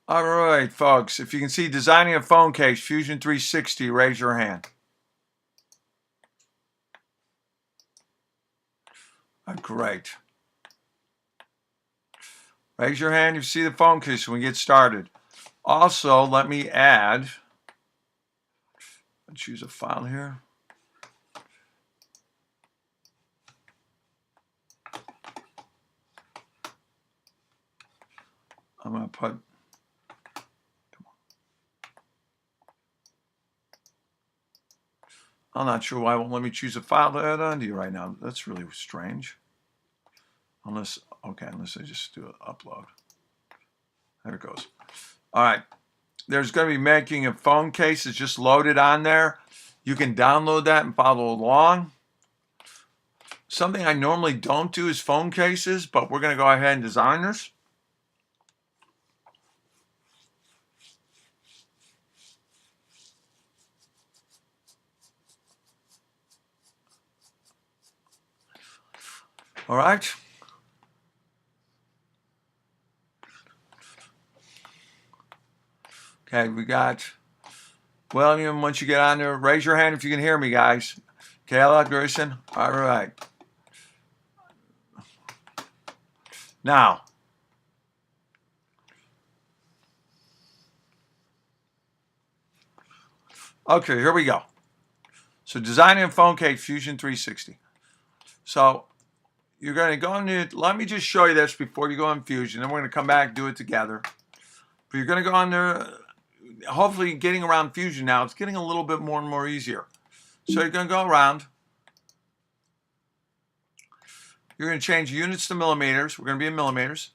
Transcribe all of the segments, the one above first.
All right, folks, if you can see designing a phone case, Fusion 360, raise your hand. Great. Raise your hand if you see the phone case when we get started. Also, let me add, let's choose a file here. I'm going to put, I'm not sure why it won't let me choose a file to add on to you right now. That's really strange. Unless I just do an upload. There it goes. All right. There's going to be making a phone case. It's just loaded on there. You can download that and follow along. Something I normally don't do is phone cases, but we're going to go ahead and design this. All right. Okay, we got William. Once you get on there, raise your hand if you can hear me, guys. Kayla, Grayson. All right. Now, okay, here we go. So designing a phone case, Fusion 360. So you're going to go into, let me just show you this before you go in Fusion, then we're going to come back and do it together. But you're going to go on there, hopefully getting around Fusion now, it's getting a little bit more and more easier. So you're going to go around. You're going to change units to millimeters. We're going to be in millimeters.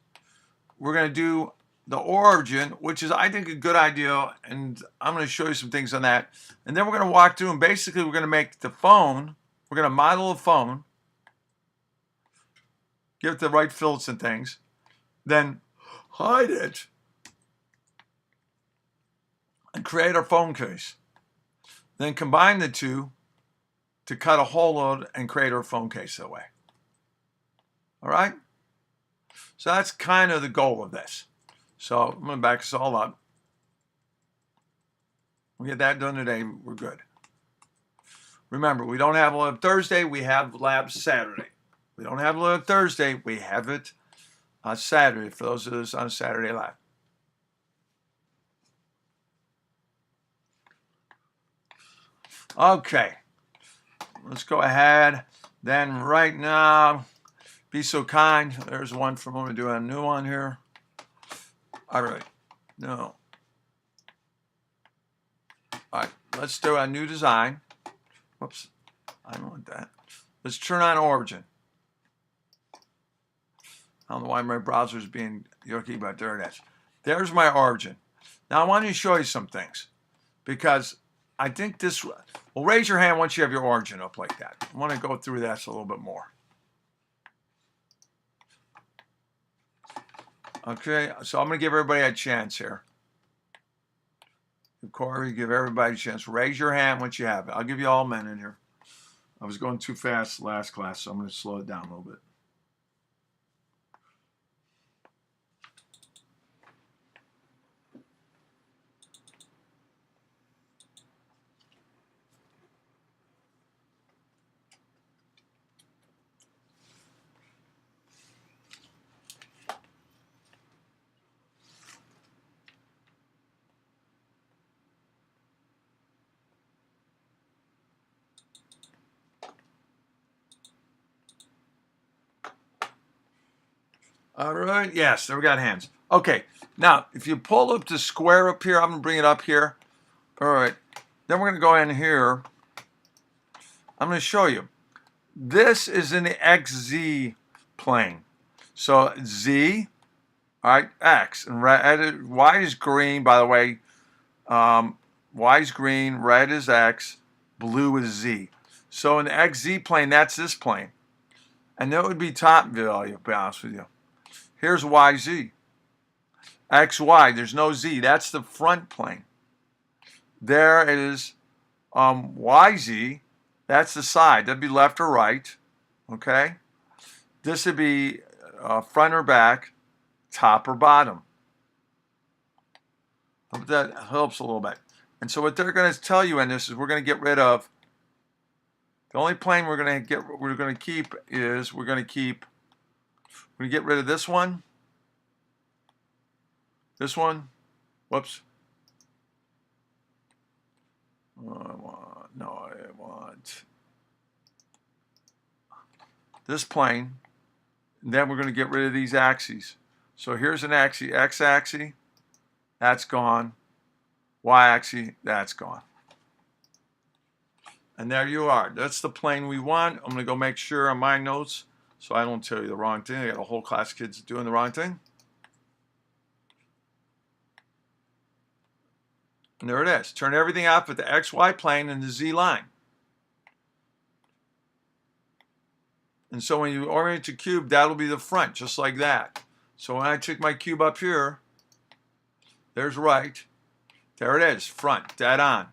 We're going to do the origin, which is, I think, a good idea, and I'm going to show you some things on that. And then we're going to walk through, and basically we're going to make the phone, we're going to model a phone, give it the right fillets and things, then hide it, and create our phone case. Then combine the two to cut a whole load and create our phone case that way. All right? So that's kind of the goal of this. So I'm going to back this all up. We get that done today, we're good. Remember, we don't have lab Thursday, we have lab Saturday. We don't have lab Thursday, we have it on Saturday for those of us on Saturday lab. Okay, let's go ahead. Then right now, be so kind. There's one from, I'm going to do a new one here. All right, no. All right, let's do a new design. Whoops, I don't want that. Let's turn on origin. I don't know why my browser is being yucky, but there it is. There's my origin. Now I want to show you some things because I think this, well, raise your hand once you have your origin up like that. I want to go through that a little bit more. Okay, so I'm going to give everybody a chance here. Corey, give everybody a chance. Raise your hand once you have it. I'll give you all a minute here. I was going too fast last class, so I'm going to slow it down a little bit. All right, yes, there we got hands. Okay, now if you pull up the square up here, I'm going to bring it up here. All right, then we're going to go in here. I'm going to show you. This is in the XZ plane. So Z, all right, X, and red, Y is green, by the way. Y is green, red is X, blue is Z. So in the XZ plane, that's this plane. And that would be top value, to be honest with you. Here's YZ. XY, there's no Z. That's the front plane. There it is YZ. That's the side. That'd be left or right. Okay? This would be front or back, top or bottom. Hope that helps a little bit. And so what they're going to tell you in this is we're going to get rid of, the only plane we're going to keep is we're going to get rid of this one, whoops. I want this plane. And then we're going to get rid of these axes. So here's an axis, x-axis, that's gone. Y-axis, that's gone. And there you are. That's the plane we want. I'm going to go make sure on my notes so I don't tell you the wrong thing. I got a whole class of kids doing the wrong thing. And there it is. Turn everything off at the XY plane and the Z line. And so when you orient your cube, that'll be the front, just like that. So when I take my cube up here, there's right. There it is, front, dead on.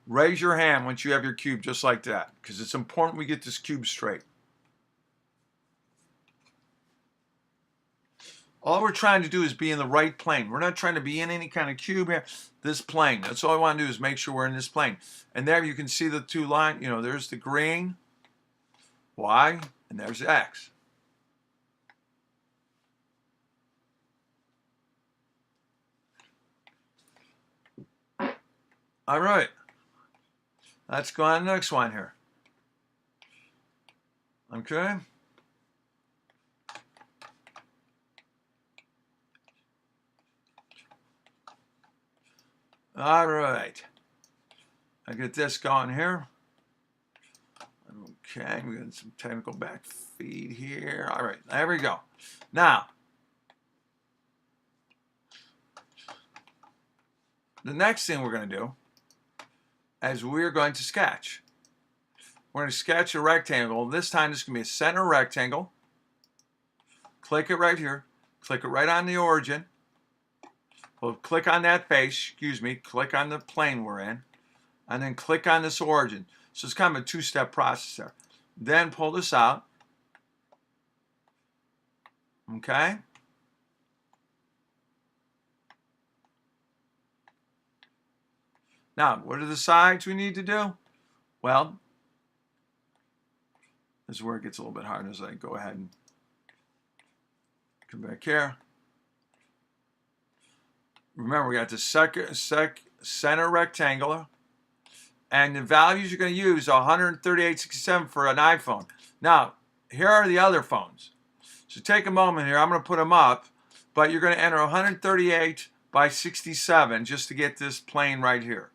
Raise your hand once you have your cube just like that, because it's important we get this cube straight. All we're trying to do is be in the right plane. We're not trying to be in any kind of cube here. This plane. That's all I want to do is make sure we're in this plane. And there you can see the two lines. You know, there's the green, Y, and there's the X. All right. Let's go on to the next one here. Okay. All right. I get this going here. Okay, we got some technical back feed here. All right, there we go. Now, the next thing we're going to do is we're going to sketch. We're going to sketch a rectangle. This time this is going to be a center rectangle. Click it right here. Click it right on the origin. Well, click on that face, click on the plane we're in, and then click on this origin. So it's kind of a two-step process there. Then pull this out. Okay? Now, what are the sides we need to do? Well, this is where it gets a little bit harder as I go ahead and come back here. Remember, we got the center rectangular, and the values you're going to use are 138.67 for an iPhone. Now, here are the other phones. So take a moment here. I'm going to put them up, but you're going to enter 138 by 67 just to get this plane right here.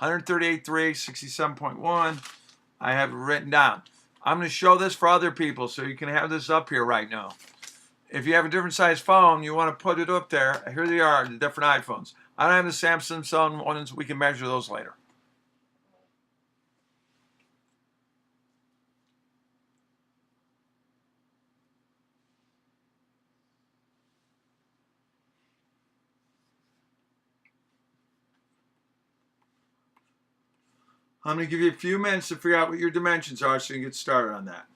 138.3, 67.1. I have it written down. I'm going to show this for other people so you can have this up here right now. If you have a different size phone, you want to put it up there. Here they are, the different iPhones. I don't have the Samsung phone ones. We can measure those later. I'm going to give you a few minutes to figure out what your dimensions are so you can get started on that.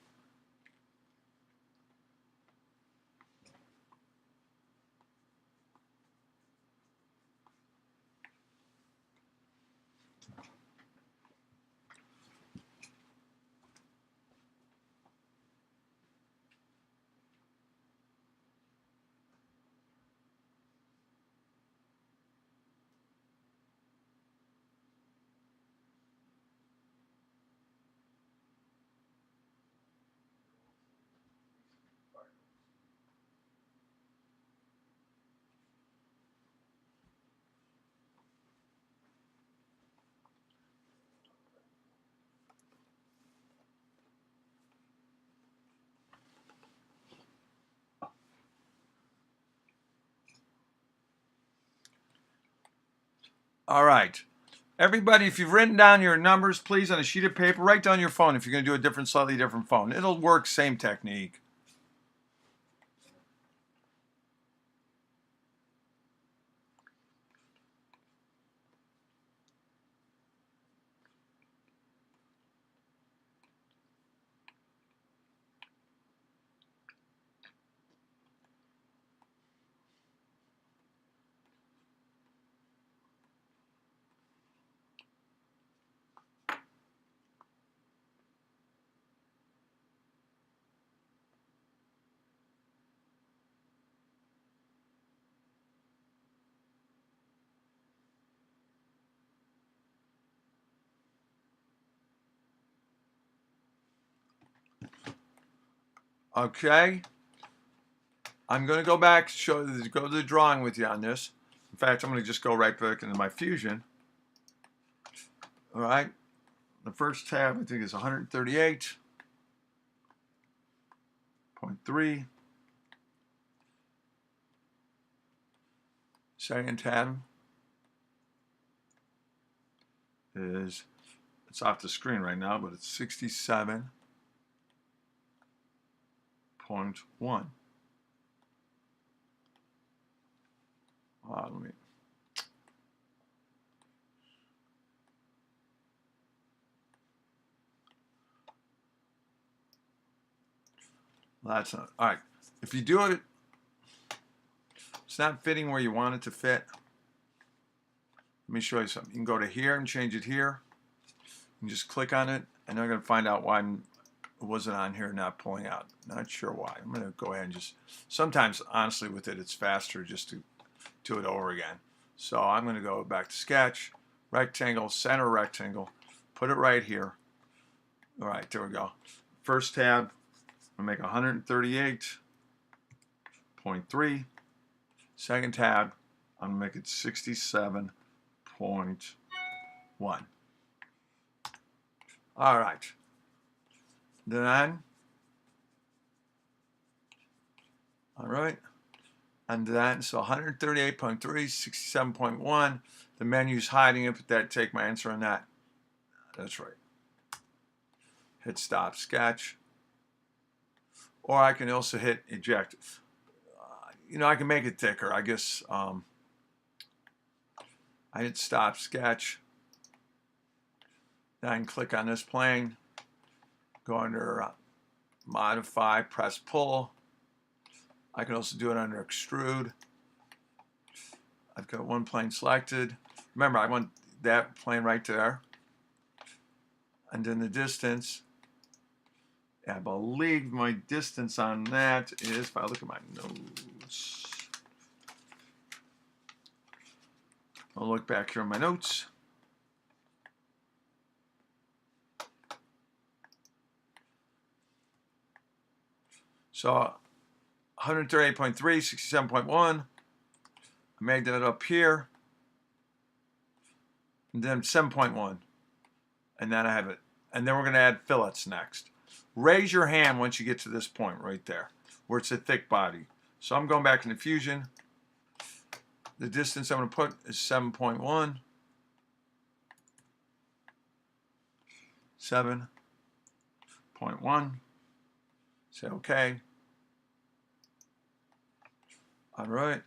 All right. Everybody, if you've written down your numbers, please, on a sheet of paper, write down your phone if you're going to do a slightly different phone. It'll work, same technique. Okay. I'm going to go back, go to the drawing with you on this. In fact, I'm going to just go right back into my Fusion. All right. The first tab, I think, is 138.3. Second tab is, it's off the screen right now, but it's 67.1. Let me. Well, that's not all right. If you do it, it's not fitting where you want it to fit. Let me show you something. You can go to here and change it here. And just click on it, and I'm going to find out why it wasn't on here, not pulling out. Not sure why. I'm going to go ahead and just. Sometimes, honestly, with it, it's faster just to do it over again. So I'm going to go back to Sketch, Rectangle, Center Rectangle, put it right here. All right, there we go. First tab, I'm going to make 138.3. Second tab, I'm going to make it 67.1. All right. Then, all right. And then, so 138.3, 67.1. The menu's hiding it, but that take my answer on that. That's right. Hit Stop Sketch. Or I can also hit Eject. You know, I can make it thicker. I guess I hit Stop Sketch. Then I can click on this plane. Go under Modify, press Pull. I can also do it under Extrude. I've got one plane selected. Remember, I want that plane right there. And then the distance. I believe my distance on that is, if I look at my notes. I'll look back here on my notes. So 138.3, 67.1. I made that up here. And then 7.1. And then I have it. And then we're going to add fillets next. Raise your hand once you get to this point right there, where it's a thick body. So I'm going back into Fusion. The distance I'm going to put is 7.1. 7.1. Say OK. All right.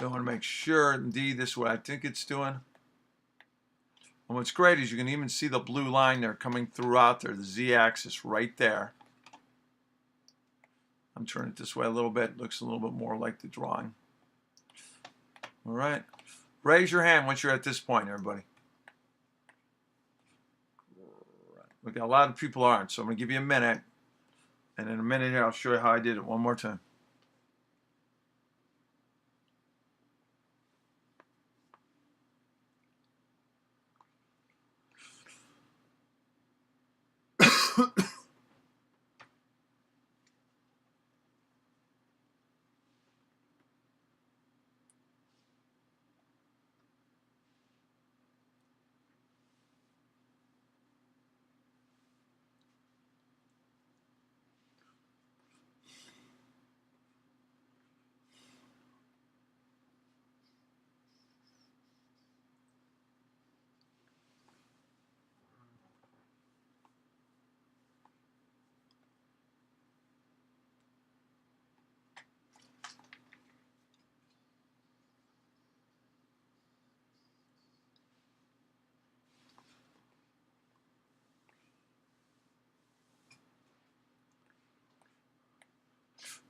I want to make sure, indeed, this is what I think it's doing. And what's great is you can even see the blue line there coming throughout there, the Z-axis right there. I'm turning it this way a little bit. It looks a little bit more like the drawing. All right. Raise your hand once you're at this point, everybody. Look, a lot of people aren't, so I'm going to give you a minute. And in a minute here, I'll show you how I did it one more time.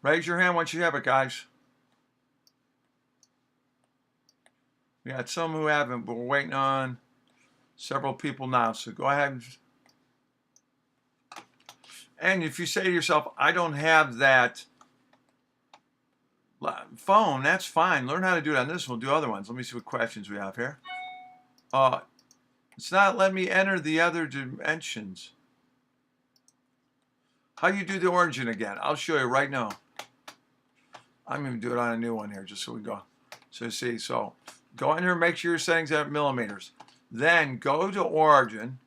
Raise your hand once you have it, guys. We got some who haven't, but we're waiting on several people now. So go ahead. And if you say to yourself, I don't have that phone, that's fine. Learn how to do it on this. We'll do other ones. Let me see what questions we have here. It's not letting me enter the other dimensions. How you do the origin again? I'll show you right now. I'm going to do it on a new one here just so we go. So see, so go in here and make sure your settings are millimeters. Then go to origin.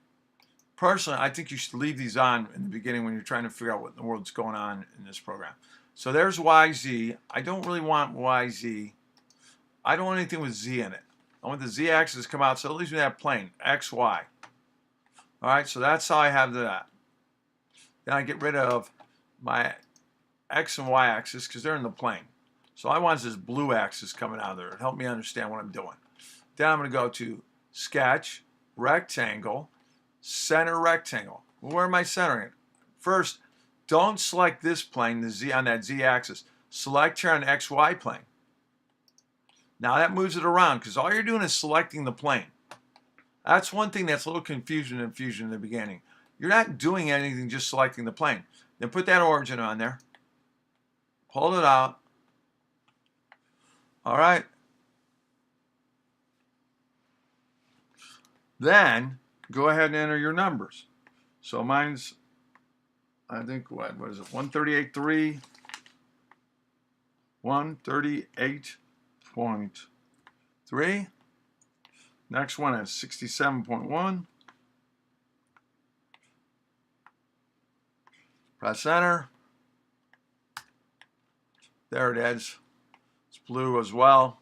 Personally, I think you should leave these on in the beginning when you're trying to figure out what in the world's going on in this program. So there's YZ. I don't really want YZ. I don't want anything with Z in it. I want the Z axis to come out, so at least we have plane, XY. All right, so that's how I have that. Then I get rid of my X and Y axis because they're in the plane. So I want this blue axis coming out of there. It'll help me understand what I'm doing. Then I'm going to go to Sketch, Rectangle, Center Rectangle. Well, where am I centering it? First, don't select this plane, the Z on that Z axis. Select here on the XY plane. Now that moves it around because all you're doing is selecting the plane. That's one thing that's a little confusion in Fusion in the beginning. You're not doing anything, just selecting the plane. Then put that origin on there. Pull it out. All right. Then go ahead and enter your numbers. So mine's, I think, what is it? 138.3, 138.3. Next one is 67.1. Press enter. There it is. It's blue as well.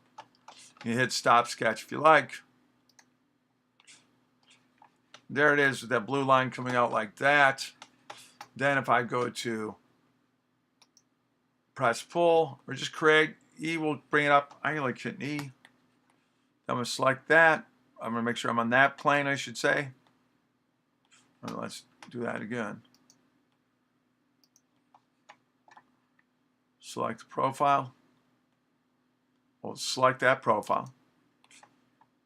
You hit stop sketch if you like. There it is with that blue line coming out like that. Then if I go to press pull or just create, E will bring it up. I like hitting E. I'm going to select that. I'm going to make sure I'm on that plane, I should say. Well, let's do that again. Select the profile. We'll select that profile.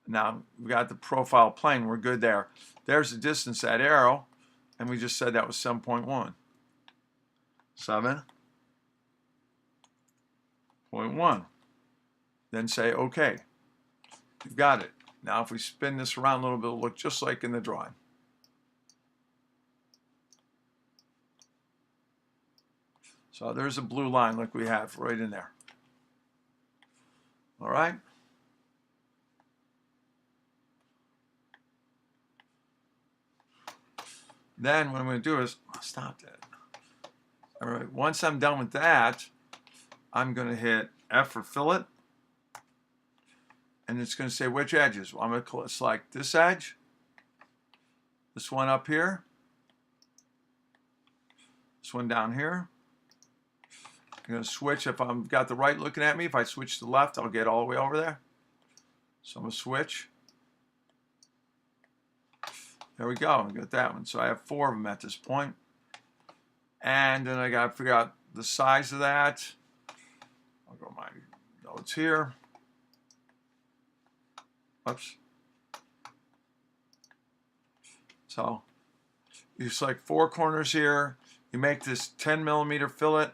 Now we got the profile plane. We're good there. There's the distance, that arrow, and we just said that was 7.1. 7.1. Then say OK. You've got it. Now if we spin this around a little bit, it'll look just like in the drawing. So there's a blue line like we have right in there. All right. Then what I'm going to do is, stop that. All right, once I'm done with that, I'm going to hit F for fillet. And it's going to say which edges. Well, I'm going to select this edge, this one up here, this one down here. I'm going to switch. If I've got the right looking at me, if I switch to the left, I'll get all the way over there. So I'm going to switch. There we go. I got that one. So I have 4 of them at this point. And then I got to figure out the size of that. I'll go my notes here. Oops. So you select 4 corners here. You make this 10mm fillet.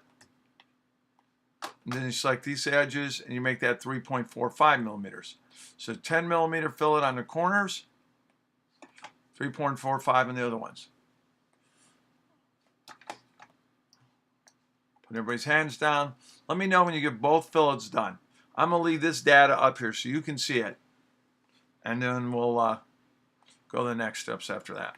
And then you select these edges and you make that 3.45mm. So 10mm fillet on the corners, 3.45 on the other ones. Put everybody's hands down. Let me know when you get both fillets done. I'm going to leave this data up here so you can see it. And then we'll go to the next steps after that.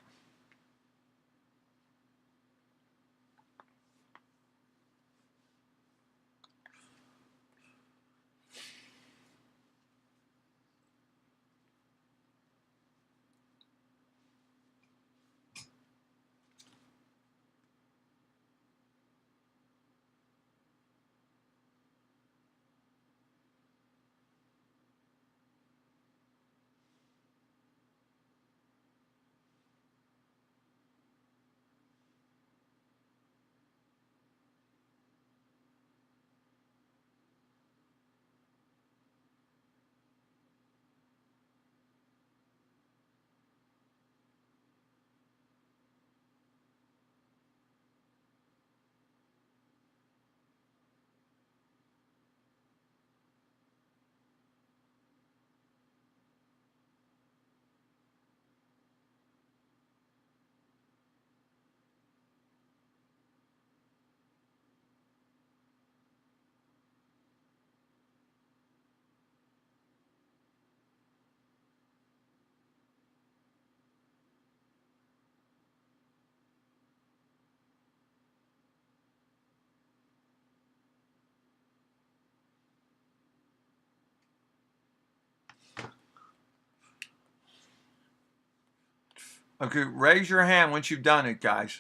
Okay, raise your hand once you've done it, guys.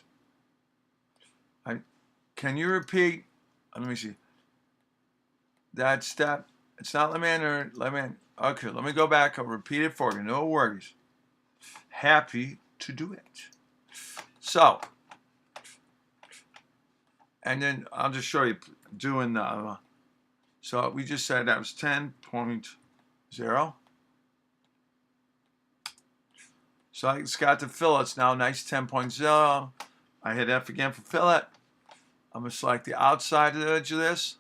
Can you repeat? Let me see. That step. It's not let me enter. Let me. Okay, let me go back. I'll repeat it for you. No worries. Happy to do it. So, and then I'll just show you doing the. So we just said that was 10.0. So it's got the fillets now. Nice 10.0. I hit F again for fillet. I'm going to select the outside edge of this.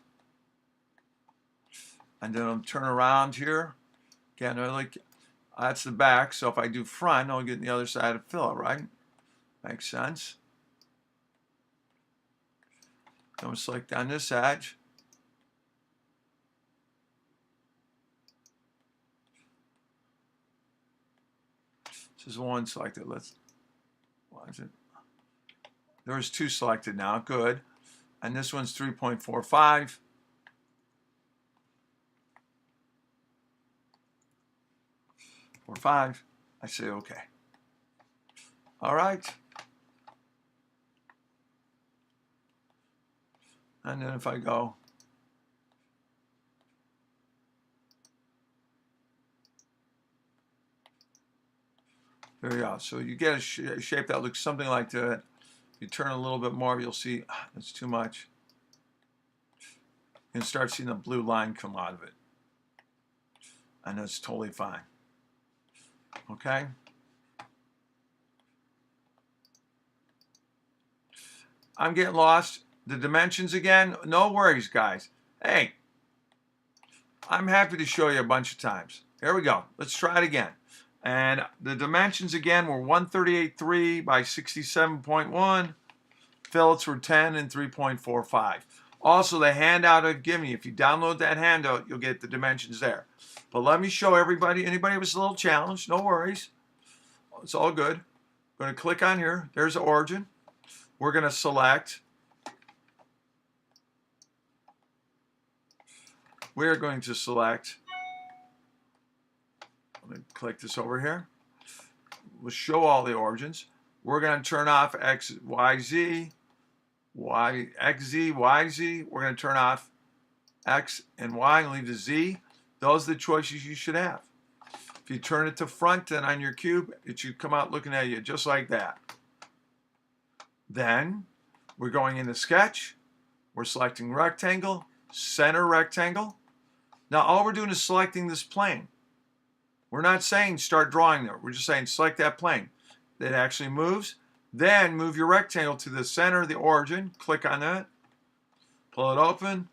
And then I'll turn around here. Again, that's the back. So if I do front, I'll get the other side of fillet, right? Makes sense. I'm going to select on this edge. This is one selected. Why is it? There's two selected now. Good. And this one's 3.45. Or 5. I say okay. All right. And then if I go, there you go. So you get a shape that looks something like that. You turn a little bit more, you'll see that's too much. You can start seeing the blue line come out of it. And that's totally fine. Okay? I'm getting lost. The dimensions again, no worries, guys. Hey, I'm happy to show you a bunch of times. Here we go. Let's try it again. And the dimensions again were 138.3 by 67.1. Fillets were 10 and 3.45. Also, the handout I've given you, if you download that handout, you'll get the dimensions there. But let me show everybody. Anybody was a little challenged, no worries. It's all good. I'm going to click on here. There's the origin. We're going to select. We're going to select. Let me click this over here. We'll show all the origins. We're going to turn off X, Y, Z, Y, X, Z, Y, Z. We're going to turn off X and Y and leave the Z. Those are the choices you should have. If you turn it to front, then on your cube, it should come out looking at you just like that. Then we're going into Sketch. We're selecting Rectangle, Center Rectangle. Now all we're doing is selecting this plane. We're not saying start drawing there. We're just saying select that plane. It actually moves. Then move your rectangle to the center of the origin. Click on that. Pull it open.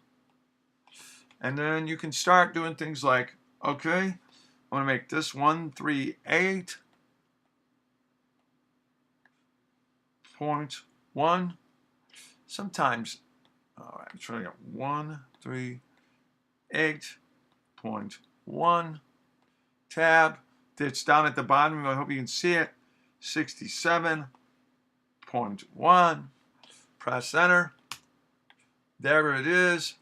And then you can start doing things like, okay, I want to make this 138.1. Sometimes, I'm trying to get 138.1. Tab. It's down at the bottom. I hope you can see it. 67.1. Press enter. There it is.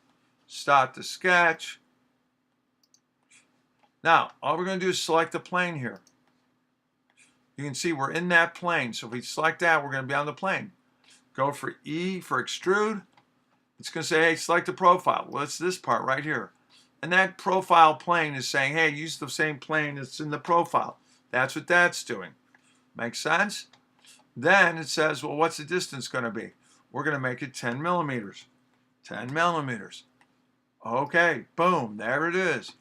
Start the sketch. Now, all we're going to do is select the plane here. You can see we're in that plane. So if we select that, we're going to be on the plane. Go for E for extrude. It's going to say, hey, select the profile. Well, it's this part right here. And that profile plane is saying, hey, use the same plane that's in the profile. That's what that's doing. Makes sense? Then it says, well, what's the distance going to be? We're going to make it 10 millimeters. 10 millimeters. Okay, boom, there it is.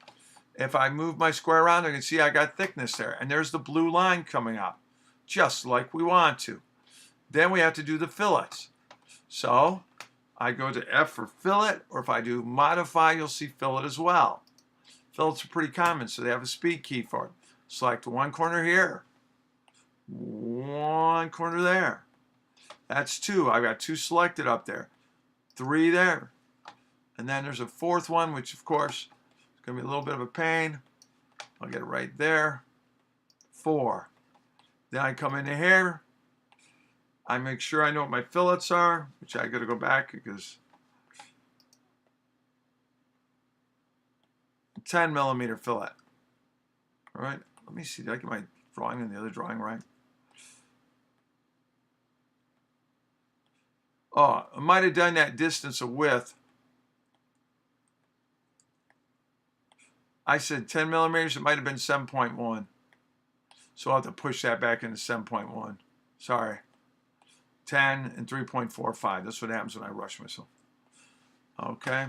If I move my square around, I can see I got thickness there. And there's the blue line coming up, just like we want to. Then we have to do the fillets. So I go to F for fillet, or if I do modify, you'll see fillet as well. Fillets are pretty common, so they have a speed key for it. Select one corner here, one corner there. That's 2. I've got 2 selected up there, 3 there. And then there's a 4th one, which of course is going to be a little bit of a pain. I'll get it right there. 4. Then I come into here. I make sure I know what my fillets are, which I got to go back because 10 millimeter fillet. All right, let me see. Did I get my drawing in the other drawing right? Oh, I might have done that distance of width. I said 10 millimeters. It might have been 7.1. So I'll have to push that back into 7.1. Sorry. 10 and 3.45. That's what happens when I rush myself. Okay.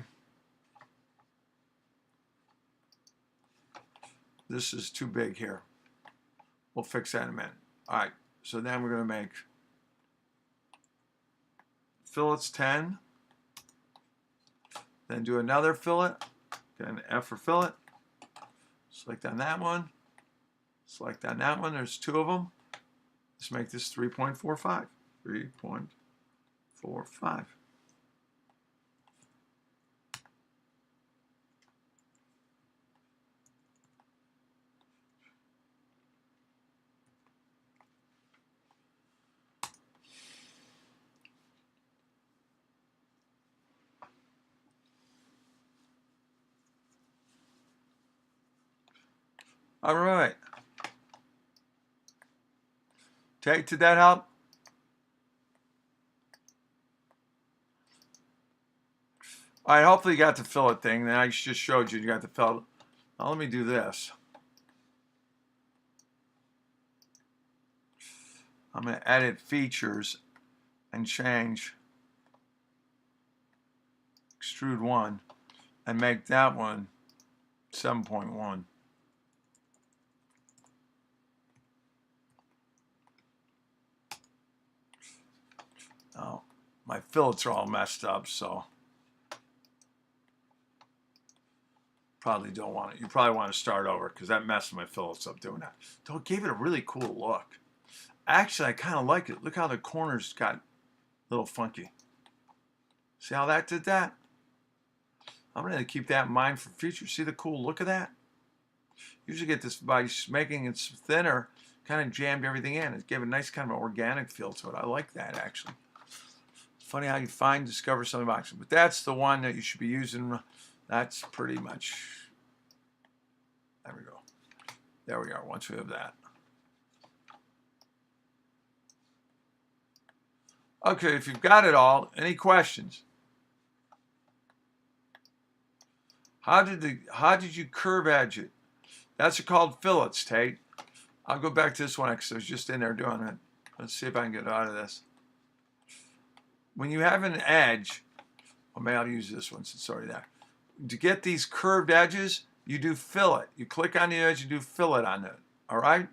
This is too big here. We'll fix that in a minute. All right. So then we're going to make fillets 10. Then do another fillet. Get an F for fillet. Select on that one. Select on that one. There's two of them. Let's make this 3.45. 3.45. All right. Did that help? All right, hopefully you got the fillet thing. Then I just showed you got the fillet. Now let me do this. I'm going to edit features and change extrude 1 and make that one 7.1. Oh, my fillets are all messed up, so probably don't want it. You probably want to start over because that messed my fillets up doing that. Though it gave it a really cool look. Actually, I kind of like it. Look how the corners got a little funky. See how that did that? I'm going to keep that in mind for future. See the cool look of that? Usually get this by making it thinner, kind of jammed everything in. It gave a nice kind of organic feel to it. I like that, actually. Funny how you discover something about it. But that's the one that you should be using. That's pretty much, there we go. There we are, once we have that. Okay, if you've got it all, any questions? How did you curve edge it? That's called fillets, Tate. I'll go back to this one because I was just in there doing it. Let's see if I can get out of this. When you have an edge, well, maybe I'll use this one since it's already there. To get these curved edges, you do fillet. You click on the edge, you do fillet on it. All right?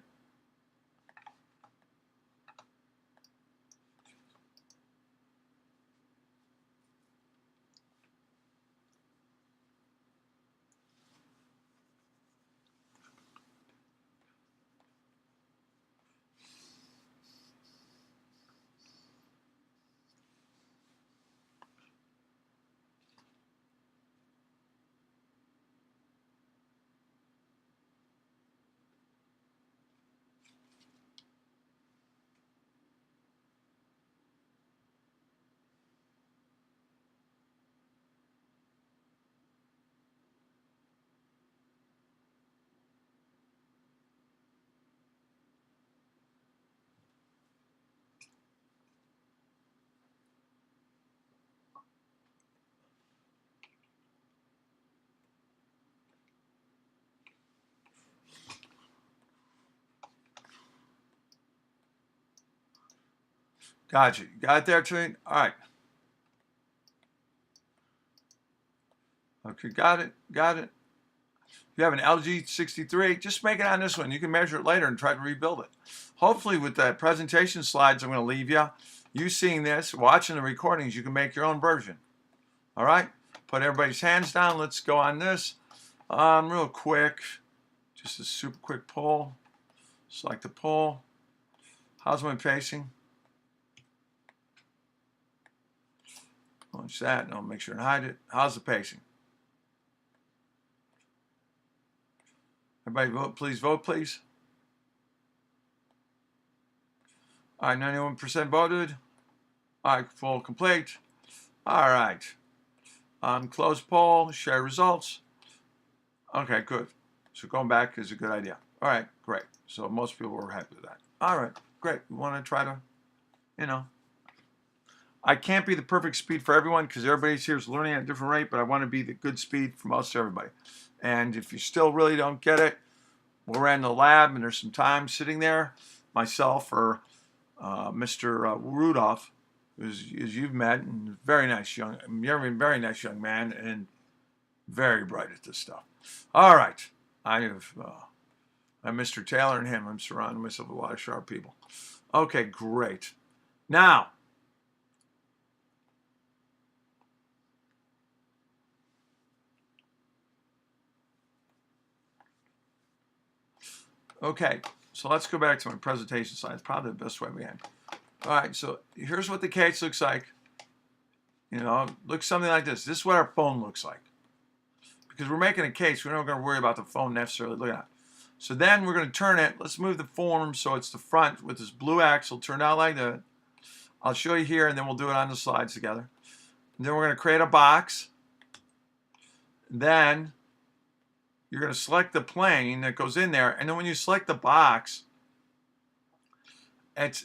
Gotcha. You got it there, Trent? All right. Okay, got it. Got it. If you have an LG 63, just make it on this one. You can measure it later and try to rebuild it. Hopefully with the presentation slides I'm going to leave you seeing this, watching the recordings, you can make your own version. All right? Put everybody's hands down. Let's go on this. Real quick. Just a super quick pull. Select the pull. How's my pacing? Launch that, and I'll make sure and hide it. How's the pacing? Everybody vote, please vote, please. All right, 91% voted. All right, full complete. All right. Close poll, share results. Okay, good. So going back is a good idea. All right, great. So most people were happy with that. All right, great. We want to try to, you know. I can't be the perfect speed for everyone because everybody here is learning at a different rate, but I want to be the good speed for most everybody. And if you still really don't get it, we're in the lab and there's some time sitting there. Myself or Mr. Rudolph, as you've met, and very nice young man, and very bright at this stuff. All right, I'm Mr. Taylor and him. I'm surrounding myself with a lot of sharp people. Okay, great. Now, okay, so let's go back to my presentation slide. It's probably the best way we can. All right, so here's what the case looks like. You know, looks something like this. This is what our phone looks like. Because we're making a case, we're not going to worry about the phone necessarily. Look at that. So then we're going to turn it. Let's move the form so it's the front with this blue axle turned out like that. I'll show you here, and then we'll do it on the slides together. And then we're going to create a box. Then you're going to select the plane that goes in there. And then when you select the box,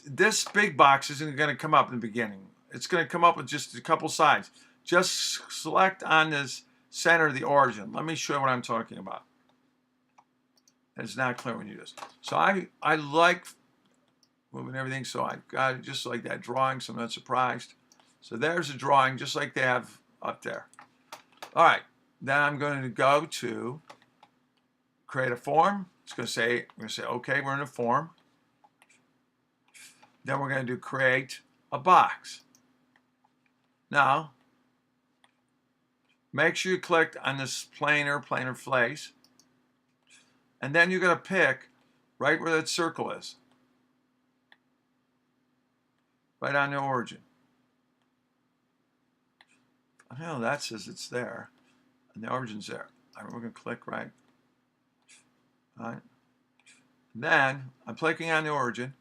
this big box isn't going to come up in the beginning. It's going to come up with just a couple sides. Just select on this center of the origin. Let me show you what I'm talking about. It's not clear when you do this. So I like moving everything, so I got it just like that drawing, so I'm not surprised. So there's a drawing just like they have up there. All right, then I'm going to go to create a form. It's going to say, we're going to say, okay, we're in a form. Then we're going to do create a box. Now, make sure you click on this planar face. And then you're going to pick right where that circle is. Right on the origin. I know that says it's there. And the origin's there. All right, we're going to click right. All right. Then I'm clicking on the origin.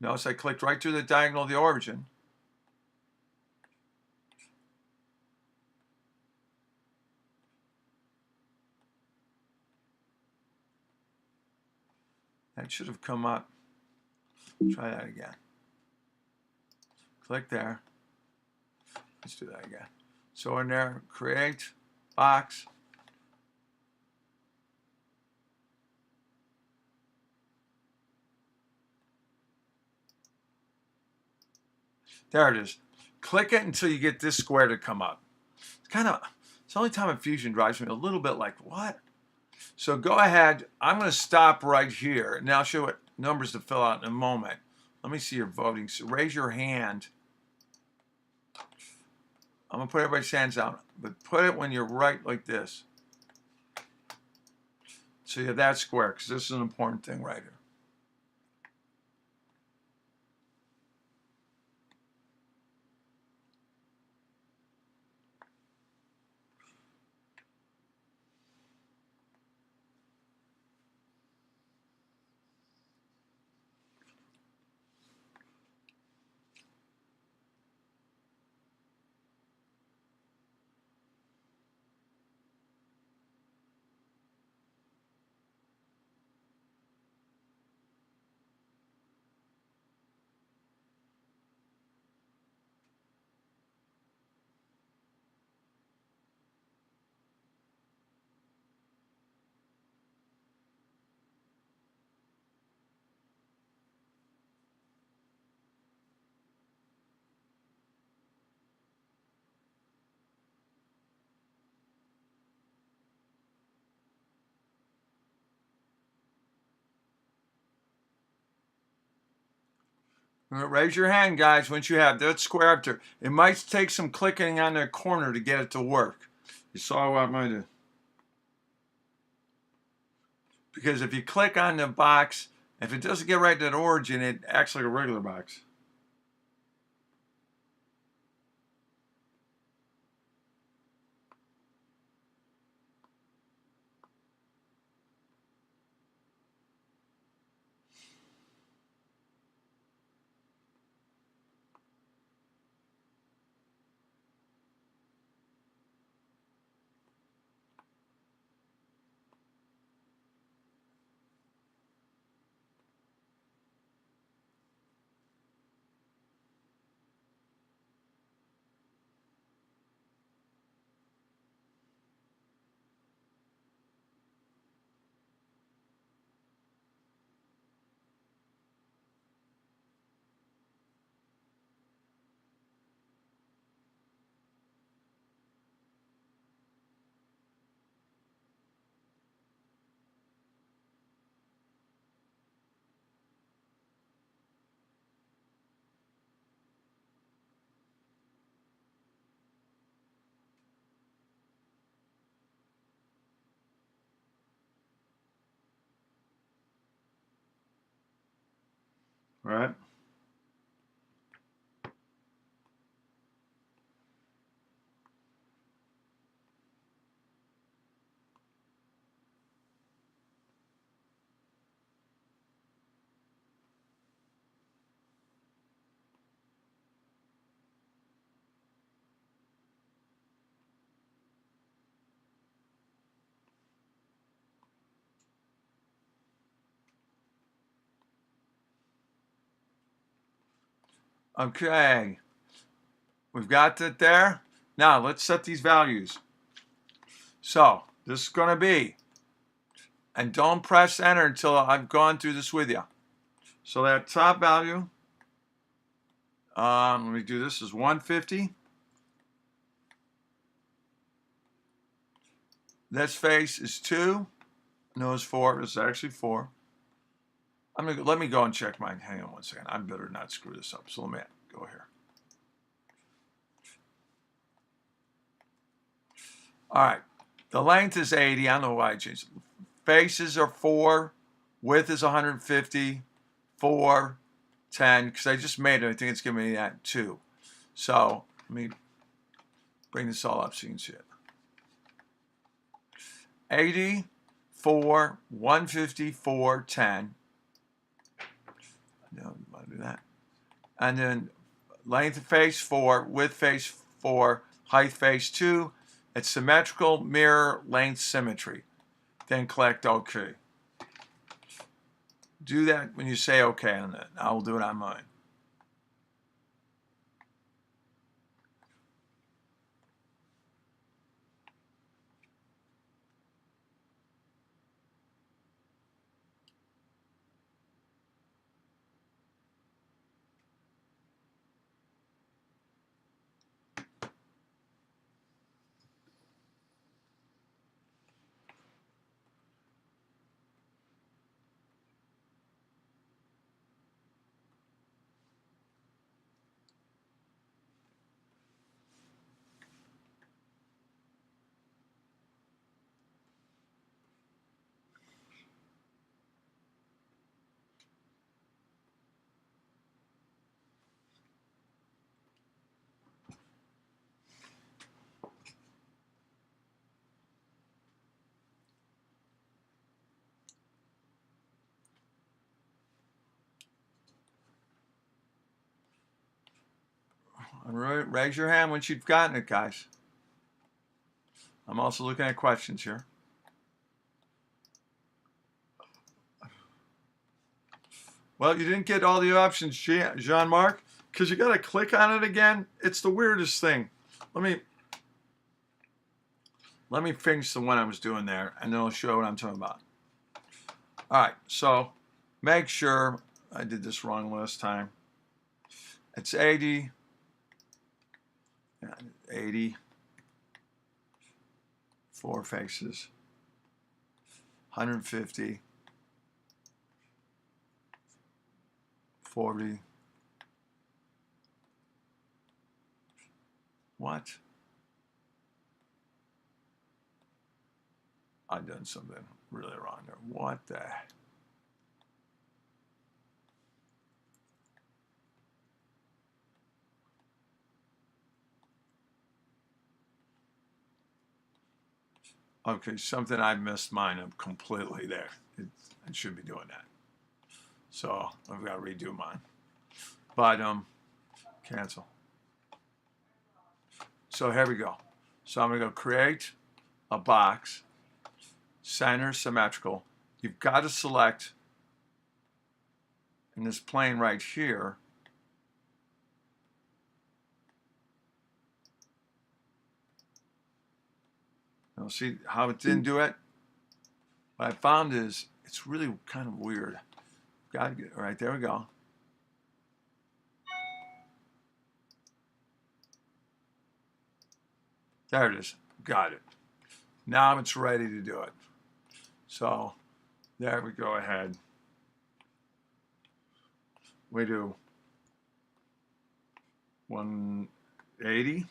Notice I clicked right through the diagonal of the origin. That should have come up. Try that again. Click there. Let's do that again. So in there, create box. There it is. Click it until you get this square to come up. It's the only time a Fusion drives me a little bit like, what? So go ahead. I'm going to stop right here. Now I'll show you what numbers to fill out in a moment. Let me see your voting. So raise your hand. I'm going to put everybody's hands down, but put it when you're right like this. So you have that square, because this is an important thing right here. Raise your hand, guys, once you have that square up there. It might take some clicking on that corner to get it to work. You saw what I might do. Because if you click on the box, if it doesn't get right to that origin, it acts like a regular box. right? Okay, we've got it there. Now let's set these values. So this is going to be, and don't press enter until I've gone through this with you. So that top value, let me do this, is 150. This face is 2. No, it's 4. It's actually 4. Let me go and check mine. Hang on one second. I better not screw this up. So let me go here. All right. The length is 80. I don't know why I changed it. Faces are 4. Width is 150. 4, 10. Because I just made it. I think it's giving me that 2. So let me bring this all up so you can see it. 80, 4, 150, 4, 10. No, I want to do that. And then length of face 4, width face 4, height face 2. It's symmetrical, mirror, length, symmetry. Then click OK. Do that when you say OK on it. I will do it on mine. All right, raise your hand once you've gotten it, guys. I'm also looking at questions here. Well, you didn't get all the options, Jean-Marc, because you got to click on it again. It's the weirdest thing. Let me finish the one I was doing there, and then I'll show what I'm talking about. All right, so make sure I did this wrong last time. It's 80, 80, 4 faces, 150, 40. What? I've done something really wrong there. What the? Okay, something I missed mine up completely there. I should be doing that. So I've got to redo mine. But cancel. So here we go. So I'm going to go create a box, center symmetrical. You've got to select in this plane right here. Now see how it didn't do it? What I found is it's really kind of weird. Got to get all right, there we go. There it is. Got it. Now it's ready to do it. So there we go ahead. We do 180.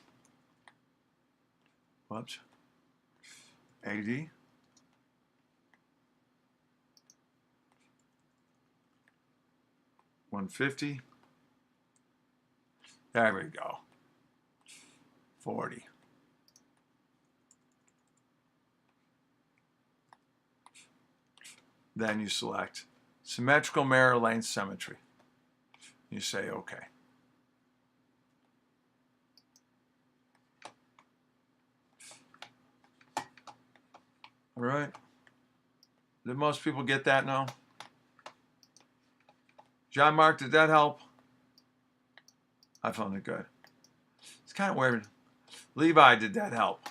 Whoops. 80. 150. There we go. 40. Then you select symmetrical mirror length symmetry. You say OK. All right. Did most people get that now? John Mark, did that help? I found it good. It's kind of weird. Levi, did that help?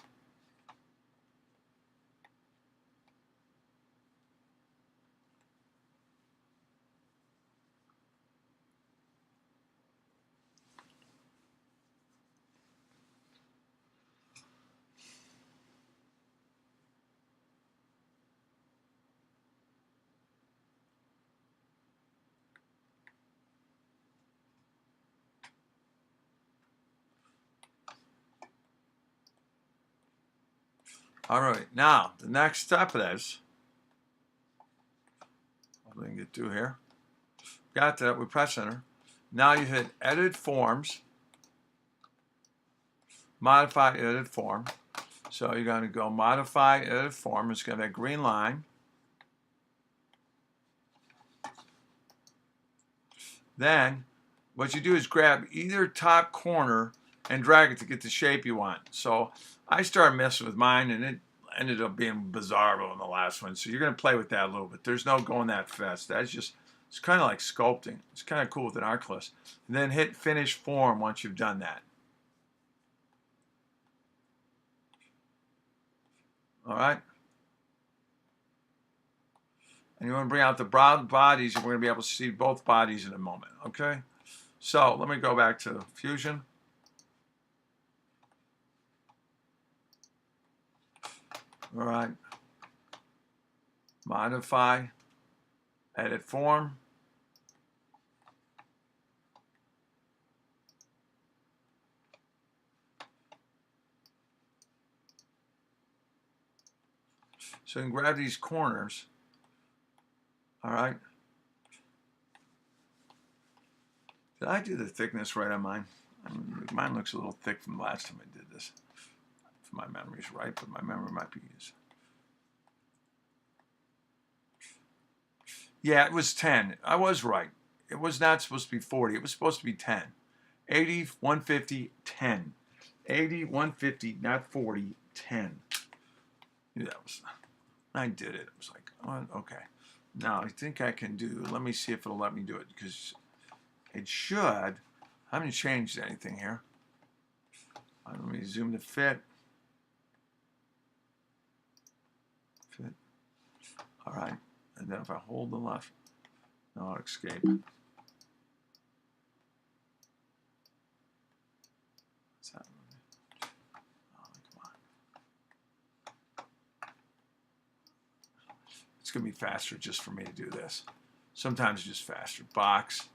All right, now the next step is, we can get through here. Got that, we press enter. Now you hit edit forms, modify edit form. So you're going to go modify edit form. It's going to be a green line. Then what you do is grab either top corner and drag it to get the shape you want. So I started messing with mine and it ended up being bizarro in the last one. So you're going to play with that a little bit. There's no going that fast. That's just, it's kind of like sculpting. It's kind of cool with an Arclist. And then hit finish form once you've done that. All right. And you want to bring out the broad bodies, and we're going to be able to see both bodies in a moment. Okay. So let me go back to Fusion. All right. Modify, edit form. So you can grab these corners. All right. Did I do the thickness right on mine? Mine looks a little thick from the last time I did this. If my memory's right, but my memory might be used. Yeah, it was 10. I was right. It was not supposed to be 40. It was supposed to be 10. 80, 150, 10. 80, 150, not 40, 10. Yeah, that was, I did it. It was like, oh, okay. Now I think I can do, let me see if it'll let me do it, because it should. I haven't changed anything here. Let me zoom to fit. Fit. All right. And then if I hold the left, no, I'll escape. What's that? Oh, come on. It's going to be faster just for me to do this. Sometimes it's just faster. Box.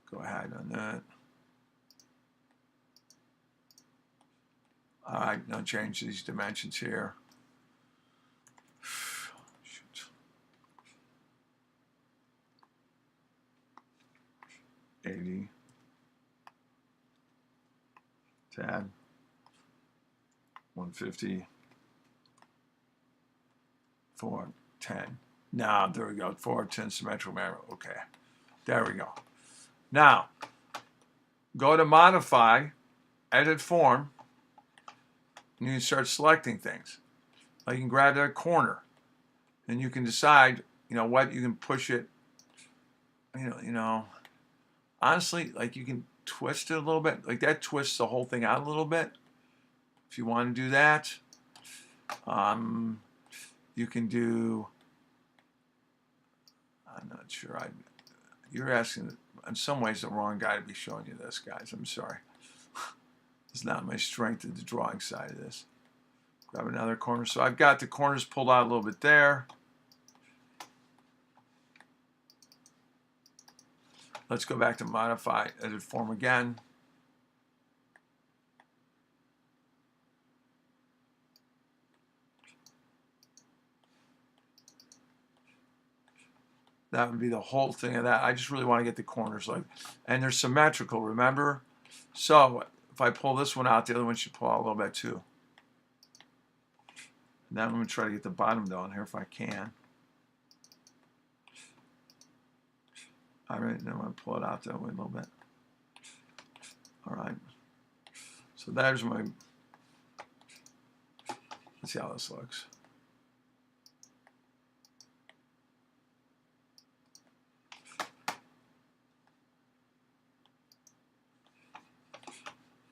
Go ahead on that. All right, now change these dimensions here. Shoot. 80. Tab. 150. 410. Now, there we go. 410 symmetrical mirror. Okay. There we go. Now, go to modify, edit form, and you can start selecting things. Like you can grab that corner, and you can decide, what you can push it. Honestly, like you can twist it a little bit. Like that twists the whole thing out a little bit. If you want to do that, you can do. I'm not sure. You're asking, in some ways, the wrong guy to be showing you this, guys. I'm sorry. It's not my strength in the drawing side of this. Grab another corner. So I've got the corners pulled out a little bit there. Let's go back to modify, edit form again. That would be the whole thing of that. I just really want to get the corners like, and they're symmetrical, remember? So if I pull this one out, the other one should pull out a little bit too. And then I'm going to try to get the bottom down here if I can. All right, then I'm going to pull it out that way a little bit. All right. So there's my, let's see how this looks.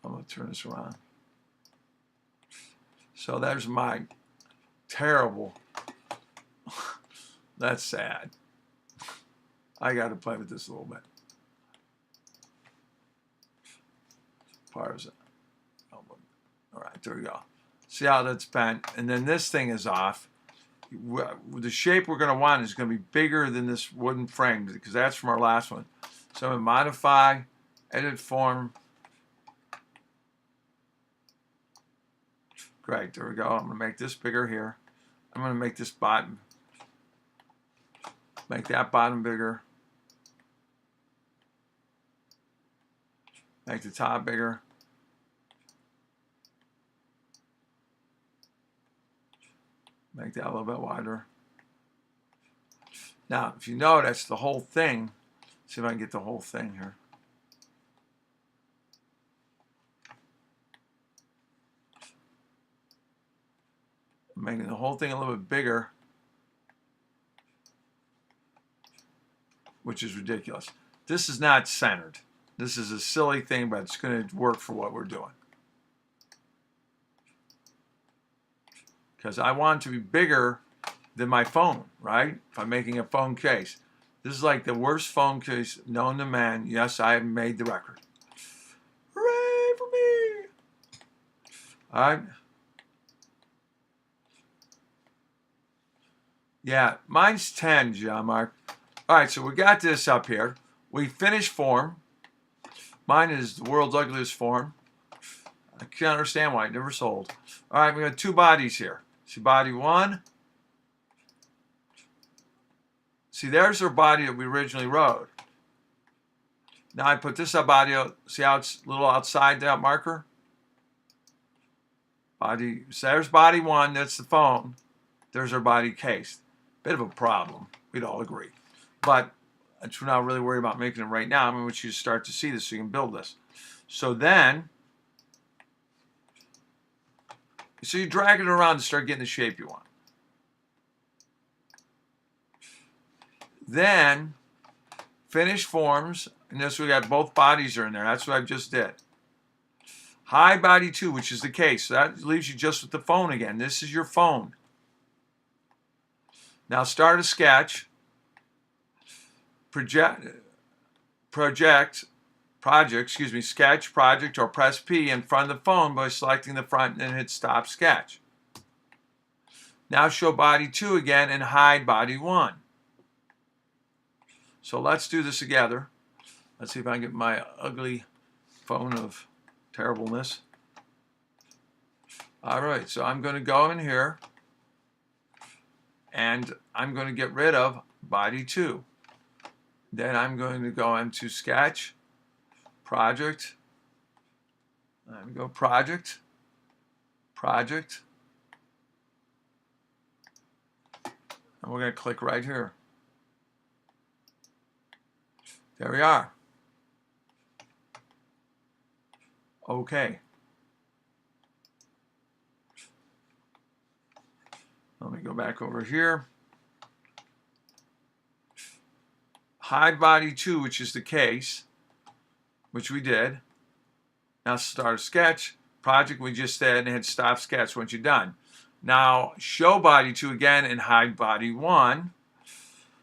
I'm going to turn this around. So there's my terrible, that's sad. I got to play with this a little bit. Parse it. All right, there we go. See how that's bent? And then this thing is off. The shape we're going to want is going to be bigger than this wooden frame because that's from our last one. So I'm going to modify, edit form. Great, there we go. I'm going to make this bigger here. I'm going to make this bottom, make that bottom bigger. Make the top bigger. Make that a little bit wider. Now, if you notice the whole thing, see if I can get the whole thing here. I'm making the whole thing a little bit bigger, which is ridiculous. This is not centered. This is a silly thing, but it's going to work for what we're doing. Because I want it to be bigger than my phone, right? If I'm making a phone case. This is like the worst phone case known to man. Yes, I have made the record. Hooray for me! All right. Yeah, mine's 10, John Mark. All right, so we got this up here. We finished form. Mine is the world's ugliest form. I can't understand why it never sold. All right, we got two bodies here. See body one. See, there's our body that we originally wrote. Now I put this up body out. See how it's a little outside that marker? Body. So there's body one. That's the phone. There's our body case. Bit of a problem. We'd all agree. But we're not really worried about making it right now. I want you to start to see this so you can build this. So then, so you drag it around to start getting the shape you want. Then, finish forms, and this we got both bodies are in there. That's what I just did. Hide body 2, which is the case. So that leaves you just with the phone again. This is your phone. Now start a sketch. Sketch, project, or press P in front of the phone by selecting the front and then hit stop sketch. Now show body 2 again and hide body 1. So let's do this together. Let's see if I can get my ugly phone of terribleness. All right, so I'm going to go in here and I'm going to get rid of body 2. Then I'm going to go into sketch, project, and go project, project, and we're going to click right here. There we are. Okay. Let me go back over here. Hide body 2, which is the case, which we did. Now start a sketch. Project we just did and hit stop sketch once you're done. Now show body 2 again and hide body 1.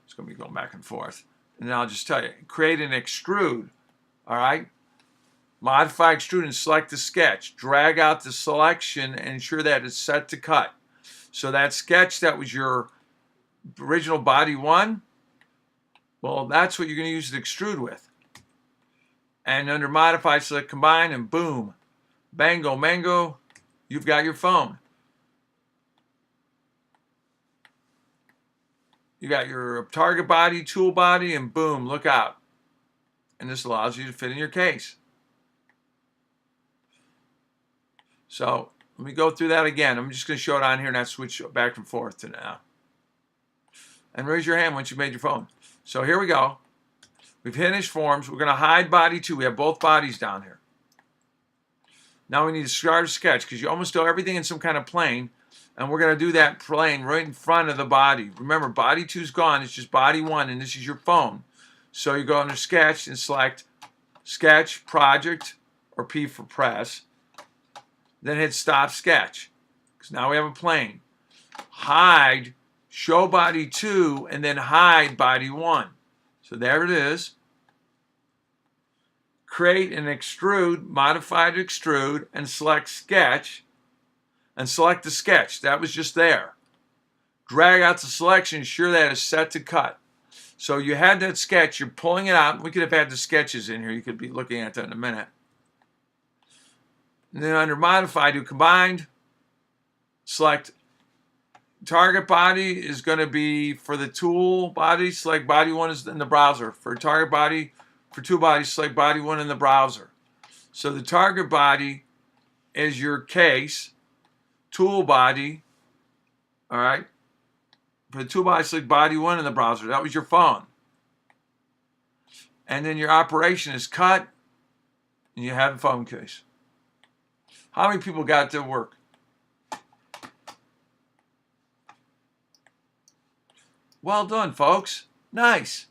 It's going to be going back and forth. And I'll just tell you, create an extrude. All right. Modify extrude and select the sketch. Drag out the selection and ensure that it's set to cut. So that sketch that was your original body 1, well, that's what you're going to use to extrude with. And under modify, select combine, and boom, bango, mango, you've got your phone. You got your target body, tool body, and boom, look out. And this allows you to fit in your case. So let me go through that again. I'm just going to show it on here, not switch back and forth to now. And raise your hand once you've made your phone. So here we go. We've finished forms. We're going to hide body 2. We have both bodies down here. Now we need to start a sketch because you almost do everything in some kind of plane. And we're going to do that plane right in front of the body. Remember, body 2 is gone. It's just body 1, and this is your phone. So you go under Sketch and select Sketch, Project, or P for Press. Then hit Stop Sketch, because now we have a plane. Hide, show body 2, and then hide body 1. So there it is. Create an extrude, modified extrude, and select Sketch, and select the sketch. That was just there. Drag out the selection, ensure that is set to cut. So you had that sketch, you're pulling it out. We could have had the sketches in here. You could be looking at that in a minute. And then under Modify, do Combined. Select Target Body is going to be for the tool body. Select Body 1 is in the browser. For Target Body, for tool body, select Body 1 in the browser. So the Target Body is your case. Tool body, all right? For the tool body, select body 1 in the browser. That was your phone. And then your operation is cut, and you have a phone case. How many people got to work? Well done, folks. Nice.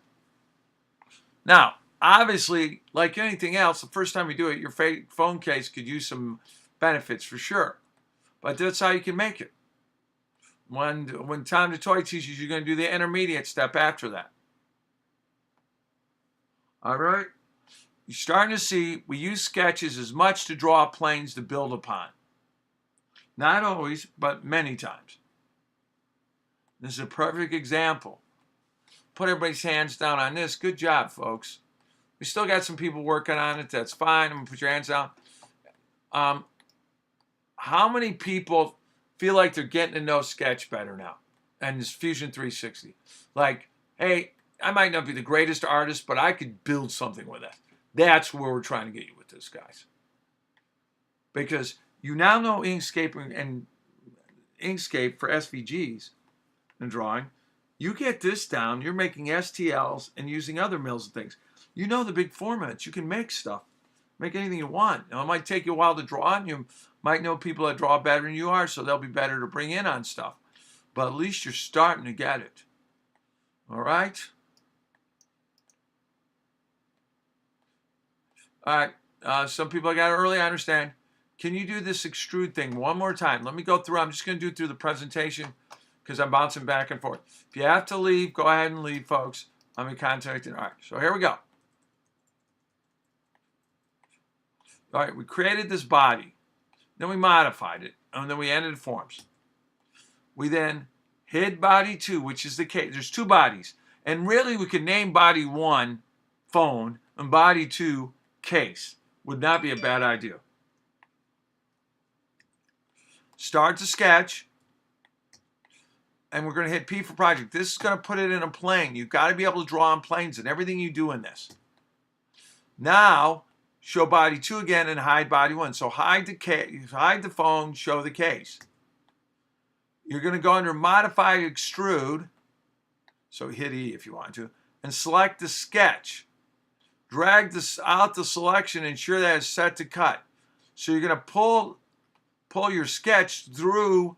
Now, obviously, like anything else, the first time you do it, your phone case could use some benefits for sure. But that's how you can make it. When Tom the Toy teaches you, you're going to do the intermediate step after that. All right? You're starting to see we use sketches as much to draw planes to build upon. Not always, but many times. This is a perfect example. Put everybody's hands down on this. Good job, folks. We still got some people working on it. That's fine. I'm going to put your hands down. How many people feel like they're getting to know Sketch better now and this Fusion 360? Like, hey, I might not be the greatest artist, but I could build something with it. That's where we're trying to get you with this, guys. Because you now know Inkscape and Inkscape for SVGs and drawing. You get this down, you're making STLs and using other mills and things. You know the big formats. You can make stuff. Make anything you want. Now, it might take you a while to draw, and you might know people that draw better than you are, so they'll be better to bring in on stuff. But at least you're starting to get it. All right? All right. Some people I got it early, I understand. Can you do this extrude thing one more time? Let me go through. I'm just going to do it through the presentation because I'm bouncing back and forth. If you have to leave, go ahead and leave, folks. I'm in contact. All right, so here we go. All right, we created this body. Then we modified it, and then we ended forms. We then hid body 2, which is the case. There's 2 bodies. And really, we could name body 1 phone and body 2 case. Would not be a bad idea. Start to sketch. And we're going to hit P for project. This is going to put it in a plane. You've got to be able to draw on planes in everything you do in this. Now, show body 2 again and hide body 1. So hide the phone, show the case. You're going to go under Modify Extrude. So hit E if you want to. And select the sketch. Drag this out the selection and ensure that it's set to cut. So you're going to pull your sketch through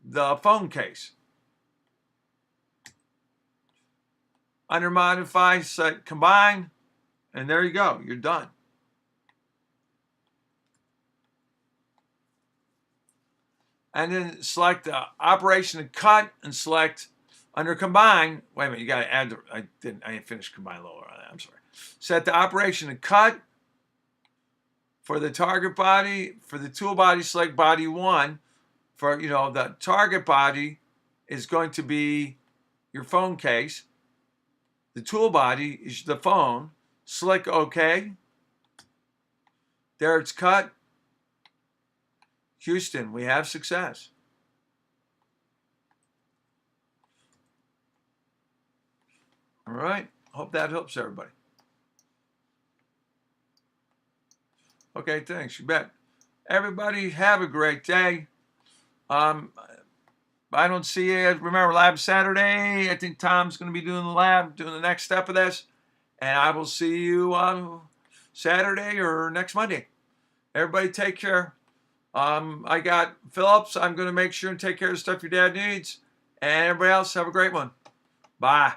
the phone case. Under Modify, set Combine. And there you go. You're done. And then select the operation to cut and select under Combine. Wait a minute, you got to add the, I didn't finish Combine lower on that. I'm sorry. Set the operation to cut. For the target body, for the tool body, select body 1. For, the target body is going to be your phone case. The tool body is the phone. Select OK. There it's cut. Houston, we have success. All right. Hope that helps everybody. Okay, thanks. You bet. Everybody have a great day. I don't see you. Remember, Lab Saturday. I think Tom's going to be doing the lab, doing the next step of this. And I will see you on Saturday or next Monday. Everybody take care. I got Phillips. I'm going to make sure and take care of the stuff your dad needs. And everybody else, have a great one. Bye.